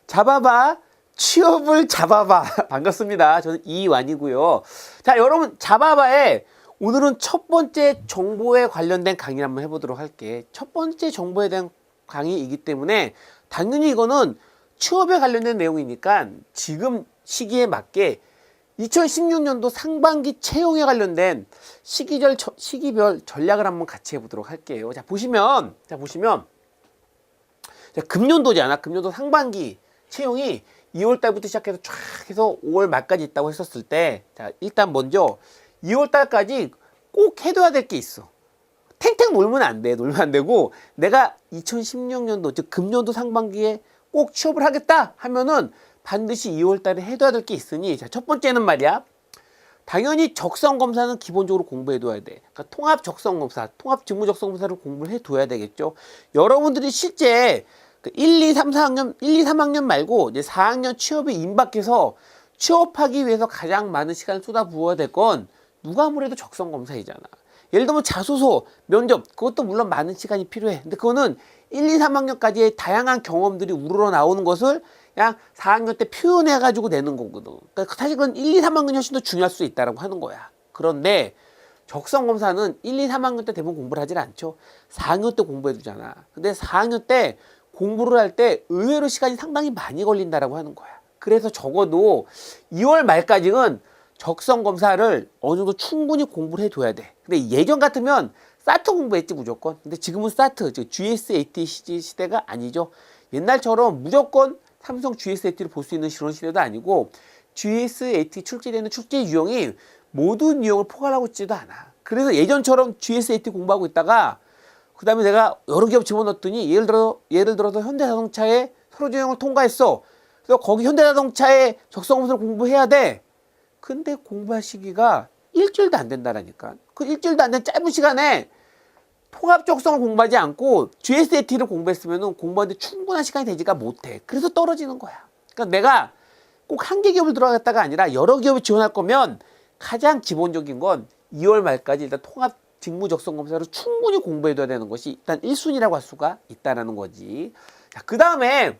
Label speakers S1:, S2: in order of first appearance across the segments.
S1: 잡아봐. 취업을 잡아봐. 반갑습니다. 저는 이완이고요. 자, 여러분 잡아봐에 오늘은 첫 번째 정보에 관련된 강의를 한번 해보도록 할게. 첫 번째 정보에 대한 강의이기 때문에 당연히 이거는 취업에 관련된 내용이니까 지금 시기에 맞게 2016년도 상반기 채용에 관련된 시기별 전략을 한번 같이 해보도록 할게요. 자, 보시면 자, 금년도잖아. 금년도 상반기 채용이 2월 달부터 시작해서 쫙 해서 5월 말까지 있다고 했었을 때, 자, 일단 먼저 2월 달까지 꼭 해둬야 될 게 있어. 탱탱 놀면 안 돼. 놀면 안 되고, 내가 2016년도, 즉 금년도 상반기에 꼭 취업을 하겠다 하면은 반드시 2월 달에 해둬야 될 게 있으니, 자, 첫 번째는 말이야. 당연히 적성검사는 기본적으로 공부해둬야 돼. 그러니까 통합적성검사, 통합직무적성검사를 공부를 해둬야 되겠죠. 여러분들이 실제 1, 2, 3, 4학년, 1, 2, 3학년 말고 이제 4학년 취업에 임박해서 취업하기 위해서 가장 많은 시간을 쏟아부어야 될 건 누가 아무래도 적성검사이잖아. 예를 들면 자소서, 면접, 그것도 물론 많은 시간이 필요해. 근데 그거는 1, 2, 3학년까지의 다양한 경험들이 우러러 나오는 것을 그냥 4학년 때 표현해가지고 내는 거거든. 그러니까 사실 그건 1, 2, 3학년이 훨씬 더 중요할 수 있다고 하는 거야. 그런데 적성검사는 1, 2, 3학년 때 대부분 공부를 하질 않죠. 4학년 때 공부해두잖아. 근데 4학년 때 공부를 할 때 의외로 시간이 상당히 많이 걸린다라고 하는 거야. 그래서 적어도 2월 말까지는 적성검사를 어느 정도 충분히 공부를 해둬야 돼. 근데 예전 같으면 사트 공부했지 무조건. 근데 지금은 사트, 즉 GSAT 시대가 아니죠. 옛날처럼 무조건 삼성 GSAT를 볼 수 있는 그런 시대도 아니고 GSAT 출제되는 출제 유형이 모든 유형을 포괄하고 있지도 않아. 그래서 예전처럼 GSAT 공부하고 있다가 그 다음에 내가 여러 기업 집어넣었더니 예를 들어서 현대자동차의 서류조형을 통과했어. 그래서 거기 현대자동차의 적성검사를 공부해야 돼. 근데 공부할 시기가 일주일도 안 된다라니까. 그 일주일도 안 된 짧은 시간에 통합적성을 공부하지 않고 GSAT를 공부했으면 공부하는데 충분한 시간이 되지가 못해. 그래서 떨어지는 거야. 그러니까 내가 꼭 한 개 기업을 들어가겠다가 아니라 여러 기업을 지원할 거면 가장 기본적인 건 2월 말까지 일단 통합 직무적성검사를 충분히 공부해둬야 되는 것이 일단 1순위라고 할 수가 있다는 거지. 자, 그 다음에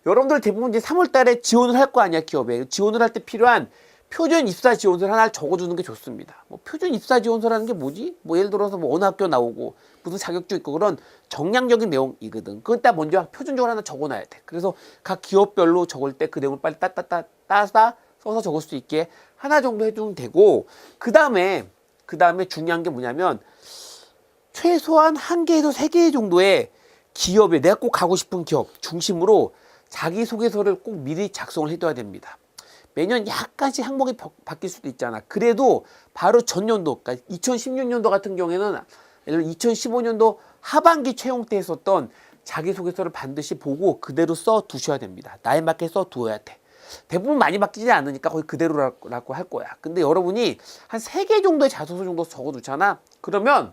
S1: 여러분들 대부분 이제 3월 달에 지원을 할 거 아니야, 기업에. 지원을 할 때 필요한 표준 입사 지원서를 하나를 적어주는 게 좋습니다. 뭐 표준 입사 지원서라는 게 뭐지? 뭐 예를 들어서 뭐 어느 학교 나오고 무슨 자격증 있고 그런 정량적인 내용이거든. 그건 딱 먼저 표준적으로 하나 적어놔야 돼. 그래서 각 기업별로 적을 때 그 내용을 빨리 따서 써서 적을 수 있게 하나 정도 해주면 되고, 그 다음에 중요한 게 뭐냐면 최소한 1개에서 3개 정도의 기업에 내가 꼭 가고 싶은 기업 중심으로 자기소개서를 꼭 미리 작성을 해둬야 됩니다. 매년 약간씩 항목이 바뀔 수도 있잖아. 그래도 바로 전년도, 그러니까 2016년도 같은 경우에는 예를 들어 2015년도 하반기 채용 때 했었던 자기소개서를 반드시 보고 그대로 써 두셔야 됩니다. 나에 맞게 써 두어야 돼. 대부분 많이 바뀌지 않으니까 거의 그대로라고 할 거야. 근데 여러분이 한 3개 정도의 자소서 정도 적어두잖아. 그러면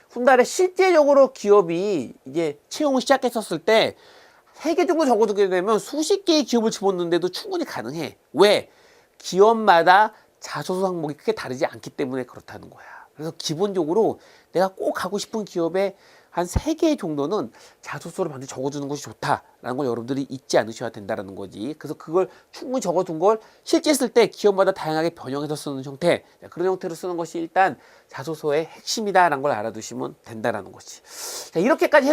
S1: 훗날에 실제적으로 기업이 이제 채용을 시작했었을 때 3개 정도 적어두게 되면 수십 개의 기업을 집어넣는데도 충분히 가능해. 왜? 기업마다 자소서 항목이 크게 다르지 않기 때문에 그렇다는 거야. 그래서 기본적으로 내가 꼭 가고 싶은 기업에 한 3개 정도는 자소서를 반드시 적어두는 것이 좋다라는 걸 여러분들이 잊지 않으셔야 된다는 거지. 그래서 그걸 충분히 적어둔 걸 실제 쓸 때 기업마다 다양하게 변형해서 쓰는 형태, 그런 형태로 쓰는 것이 일단 자소서의 핵심이다라는 걸 알아두시면 된다는 거지. 자, 이렇게까지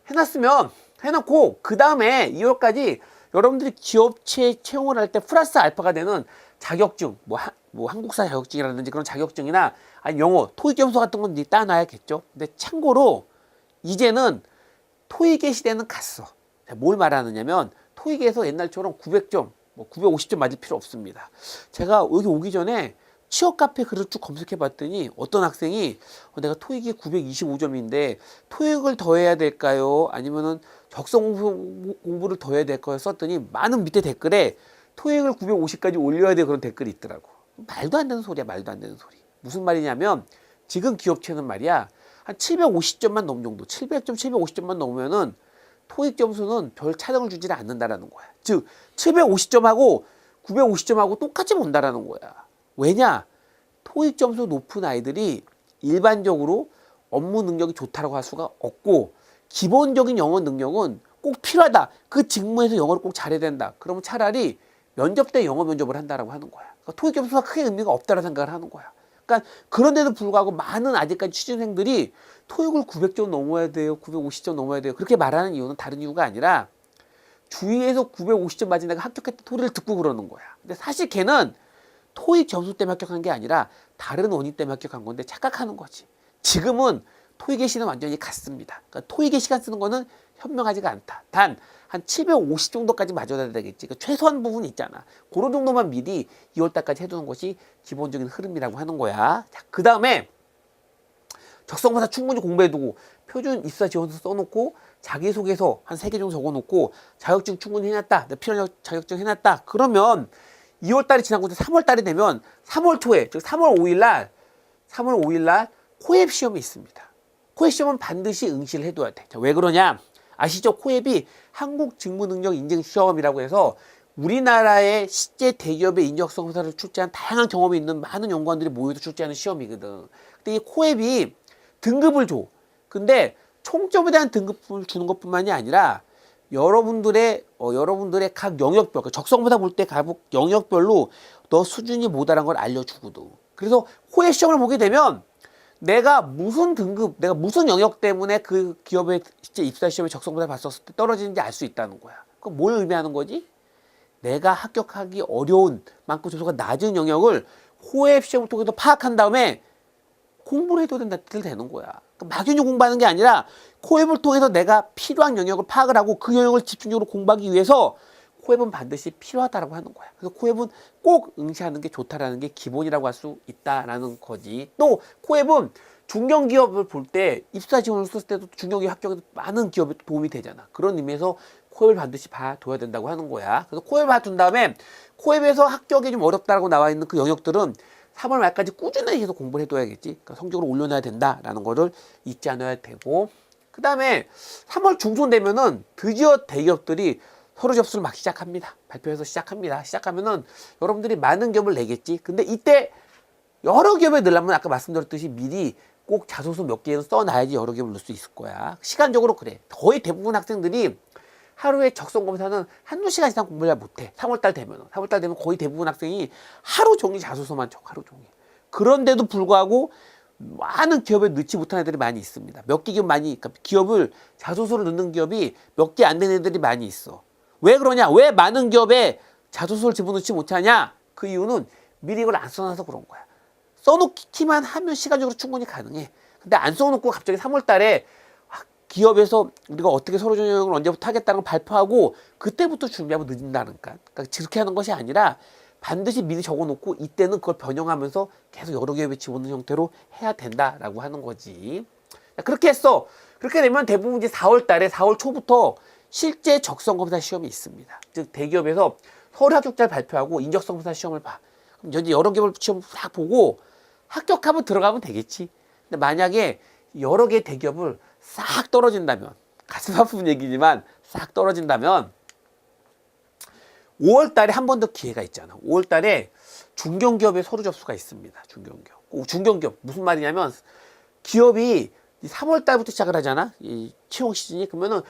S1: 해놨으면 해놓고 그 다음에 2월까지 여러분들이 기업체 채용을 할 때 플러스 알파가 되는 자격증, 뭐 한국사 자격증이라든지 그런 자격증이나 아니 영어, 토익 점수 같은 건 따놔야겠죠. 근데 참고로 이제는 토익의 시대는 갔어. 뭘 말하느냐면 토익에서 옛날처럼 900점, 뭐 950점 맞을 필요 없습니다. 제가 여기 오기 전에 취업 카페 글을 쭉 검색해 봤더니 어떤 학생이 내가 토익이 925점인데 토익을 더 해야 될까요? 아니면은 적성 공부를 더 해야 될까요? 썼더니 많은 밑에 댓글에 토익을 950까지 올려야 돼 그런 댓글이 있더라고. 말도 안 되는 소리야, 말도 안 되는 소리. 무슨 말이냐면 지금 기업체는 말이야 한 750점만 넘는 정도, 700점, 750점만 넘으면은 토익 점수는 별 차등을 주지 않는다라는 거야. 즉 750점하고 950점하고 똑같이 본다라는 거야. 왜냐? 토익 점수 높은 아이들이 일반적으로 업무 능력이 좋다고 할 수가 없고 기본적인 영어 능력은 꼭 꼭 필요하다. 그 직무에서 영어를 꼭 잘해야 된다. 그러면 차라리 면접 때 영어 면접을 한다라고 하는 거야. 그러니까 토익 점수가 크게 의미가 없다라는 생각을 하는 거야. 그러니까 그런데도 불구하고 많은 아직까지 취준생들이 토익을 900점 넘어야 돼요. 950점 넘어야 돼요. 그렇게 말하는 이유는 다른 이유가 아니라 주위에서 950점 맞은 애가 합격했다 소리를 듣고 그러는 거야. 근데 사실 걔는 토익 점수 때문에 합격한 게 아니라 다른 원인 때문에 합격한 건데 착각하는 거지. 지금은 토익의 시는 완전히 갔습니다. 그러니까 토익의 시간 쓰는 거는 현명하지가 않다. 단 한 750 정도까지 맞아야 되겠지. 그러니까 최소한 부분이 있잖아. 그런 정도만 미리 2월달까지 해두는 것이 기본적인 흐름이라고 하는 거야. 자, 그 다음에 적성마다 충분히 공부해두고 표준 입사 지원서 써놓고 자기소개서 한 3개 정도 적어놓고 자격증 충분히 해놨다. 필요한 자격증 해놨다. 그러면 2월달이 지나고 3월달이 되면 3월 초에 즉 3월 5일날 코앱 시험이 있습니다. 코앱 시험은 반드시 응시를 해둬야 돼. 자, 왜 그러냐? 아시죠? 코앱이 한국직무능력인증시험이라고 해서 우리나라의 실제 대기업의 인적성사를 출제한 다양한 경험이 있는 많은 연구원들이 모여서 출제하는 시험이거든. 근데 이 코앱이 등급을 줘. 근데 총점에 대한 등급을 주는 것뿐만이 아니라 여러분들의 각 영역별, 적성보다 볼 때 각 영역별로 너 수준이 뭐다라는 걸 알려주거든. 그래서 코앱 시험을 보게 되면 내가 무슨 등급, 내가 무슨 영역 때문에 그 기업의 실제 입사 시험에 적성보다 봤었을 때 떨어지는지 알 수 있다는 거야. 그럼 뭘 의미하는 거지? 내가 합격하기 어려운 만큼 점수가 낮은 영역을 코앱 시험을 통해서 파악한 다음에 공부를 해도 된다 되는 거야. 그러니까 막연히 공부하는 게 아니라 코앱을 통해서 내가 필요한 영역을 파악을 하고 그 영역을 집중적으로 공부하기 위해서 코앱은 반드시 필요하다라고 하는 거야. 그래서 코앱은 꼭 응시하는 게 좋다라는 게 기본이라고 할 수 있다라는 거지. 또 코앱은 중견기업을 볼 때 입사 지원을 썼을 때도 중견기업 합격에도 많은 기업에 도움이 되잖아. 그런 의미에서 코앱을 반드시 봐둬야 된다고 하는 거야. 그래서 코앱을 봐둔 다음에 코앱에서 합격이 좀 어렵다라고 나와 있는 그 영역들은 3월 말까지 꾸준히 계속 공부를 해둬야겠지. 그러니까 성적을 올려놔야 된다라는 거를 잊지 않아야 되고, 그 다음에 3월 중순 되면은 드디어 대기업들이 서류 접수를 막 시작합니다. 발표해서 시작합니다. 시작하면은 여러분들이 많은 기업을 내겠지. 근데 이때 여러 기업에 넣으려면 아까 말씀드렸듯이 미리 꼭 자소서 몇 개는 써놔야지 여러 기업을 넣을 수 있을 거야. 시간적으로 그래. 거의 대부분 학생들이 하루에 적성 검사는 한두 시간 이상 공부를 잘 못해. 3월달 되면 거의 대부분 학생이 하루 종일 자소서만 적, 하루 종일. 그런데도 불구하고 많은 기업에 넣지 못한 애들이 많이 있습니다. 몇 개 기업 그러니까 기업을 자소서를 넣는 기업이 몇 개 안 되는 애들이 많이 있어. 왜 그러냐? 왜 많은 기업에 자소서를 집어넣지 못하냐? 그 이유는 미리 이걸 안 써놔서 그런 거야. 써놓기만 하면 시간적으로 충분히 가능해. 근데 안 써놓고 갑자기 3월 달에 기업에서 우리가 어떻게 서류 전형을 언제부터 하겠다는 걸 발표하고 그때부터 준비하면 늦는다니까. 그러니까 그렇게 하는 것이 아니라 반드시 미리 적어놓고 이때는 그걸 변형하면서 계속 여러 기업에 집어넣는 형태로 해야 된다라고 하는 거지. 그렇게 했어. 그렇게 되면 대부분 이제 4월 달에 4월 초부터 실제 적성검사 시험이 있습니다. 즉 대기업에서 서류 합격자를 발표하고 인적성검사 시험을 봐. 그럼 이제 여러 기업을 시험 싹 보고 합격하면 들어가면 되겠지. 근데 만약에 여러 개의 대기업을 싹 떨어진다면, 가슴 아픈 얘기지만 싹 떨어진다면 5월 달에 한 번 더 기회가 있잖아. 5월 달에 중견기업의 서류 접수가 있습니다. 중견기업 무슨 말이냐면 기업이 3월 달부터 시작을 하잖아. 이 채용 시즌이. 그러면은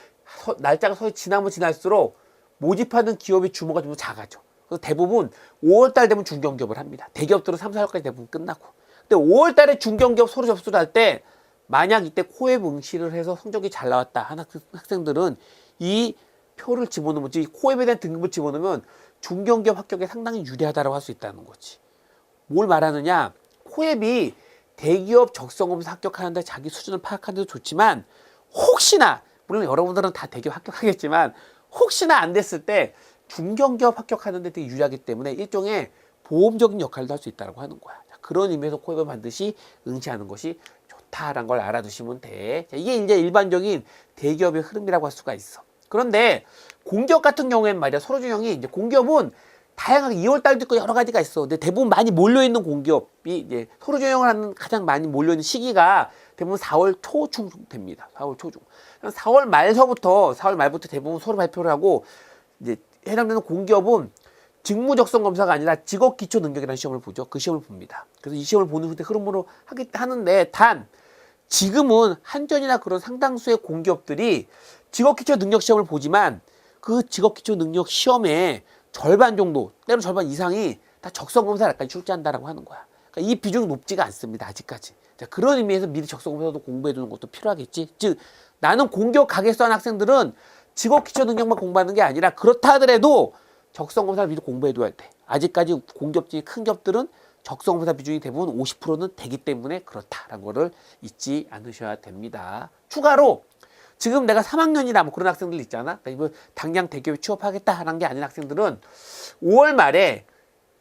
S1: 날짜가 서서히 지나면 지날수록 모집하는 기업의 규모가 좀 작아져. 그래서 대부분 5월 달 되면 중견기업을 합니다. 대기업들은 3, 4월까지 대부분 끝나고. 근데 5월 달에 중견기업 서류 접수를 할 때 만약 이때 코앱 응시를 해서 성적이 잘 나왔다 하는 학생들은 이 표를 집어넣으면, 이 코앱에 대한 등급을 집어넣으면 중견기업 합격에 상당히 유리하다고 할 수 있다는 거지. 뭘 말하느냐? 코앱이 대기업 적성검사 합격하는데 자기 수준을 파악하는 데도 좋지만 혹시나, 물론 여러분들은 다 대기업 합격하겠지만 혹시나 안 됐을 때 중견기업 합격하는 데 되게 유리하기 때문에 일종의 보험적인 역할도 할 수 있다고 하는 거야. 그런 의미에서 코앱을 반드시 응시하는 것이 좋다라는 걸 알아두시면 돼. 이게 이제 일반적인 대기업의 흐름이라고 할 수가 있어. 그런데 공기업 같은 경우에는 말이야, 서류 전형이 이제 공기업은 다양하게 2월 달도 있고 여러 가지가 있어. 근데 대부분 많이 몰려있는 공기업이 이제 서류 전형을 하는 가장 많이 몰려있는 시기가 대부분 4월 초중 됩니다. 4월 초중. 4월 말부터 대부분 서류 발표를 하고 이제 해당되는 공기업은 직무 적성 검사가 아니라 직업 기초 능력이라는 시험을 보죠. 그 시험을 봅니다. 그래서 이 시험을 보는 흐름으로 하는데 단 지금은 한전이나 그런 상당수의 공기업들이 직업기초 능력 시험을 보지만 그 직업기초 능력 시험의 절반 정도, 때로 절반 이상이 다 적성검사까지 출제한다라고 하는 거야. 그러니까 이 비중이 높지가 않습니다. 아직까지. 자, 그런 의미에서 미리 적성검사도 공부해두는 것도 필요하겠지. 즉 나는 공기업 가겠어 하는 학생들은 직업기초 능력만 공부하는 게 아니라 그렇다 하더라도 적성검사를 미리 공부해둬야 돼. 아직까지 공기업 중에 큰 기업들은 적성검사 비중이 대부분 50%는 되기 때문에 그렇다라는 거를 잊지 않으셔야 됩니다. 추가로 지금 내가 3학년이나 뭐 그런 학생들 있잖아. 그러니까 당장 대기업에 취업하겠다라는 게 아닌 학생들은 5월 말에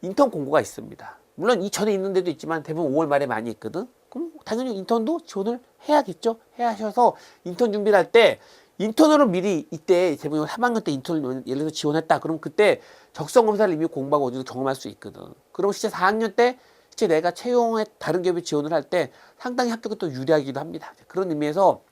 S1: 인턴 공고가 있습니다. 물론 이전에 있는 데도 있지만 대부분 5월 말에 많이 있거든. 그럼 당연히 인턴도 지원을 해야겠죠. 해야 하셔서 인턴 준비를 할 때 인턴으로 미리 이때 대부분 3학년 때 인턴을 예를 들어서 지원했다. 그럼 그때 적성검사를 이미 공부하고 어디서 경험할 수 있거든. 그럼 실제 4학년 때 실제 내가 채용에 다른 기업에 지원을 할 때 상당히 합격이 또 유리하기도 합니다. 그런 의미에서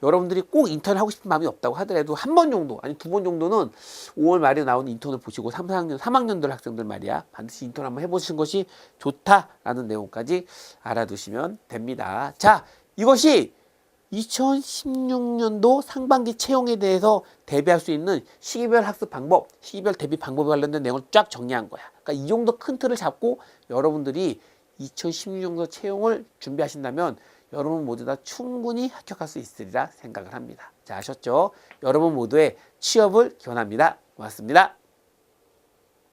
S1: 여러분들이 꼭 인턴을 하고 싶은 마음이 없다고 하더라도 한 번 정도 아니 2번 정도는 5월 말에 나오는 인턴을 보시고 3학년들 학생들 말이야 반드시 인턴 한번 해보시는 것이 좋다라는 내용까지 알아두시면 됩니다. 자, 이것이 2016년도 상반기 채용에 대해서 대비할 수 있는 시기별 학습 방법, 시기별 대비 방법에 관련된 내용을 쫙 정리한 거야. 그러니까 이 정도 큰 틀을 잡고 여러분들이 2016년도 채용을 준비하신다면 여러분 모두 다 충분히 합격할 수 있으리라 생각을 합니다. 자, 아셨죠? 여러분 모두의 취업을 기원합니다. 고맙습니다.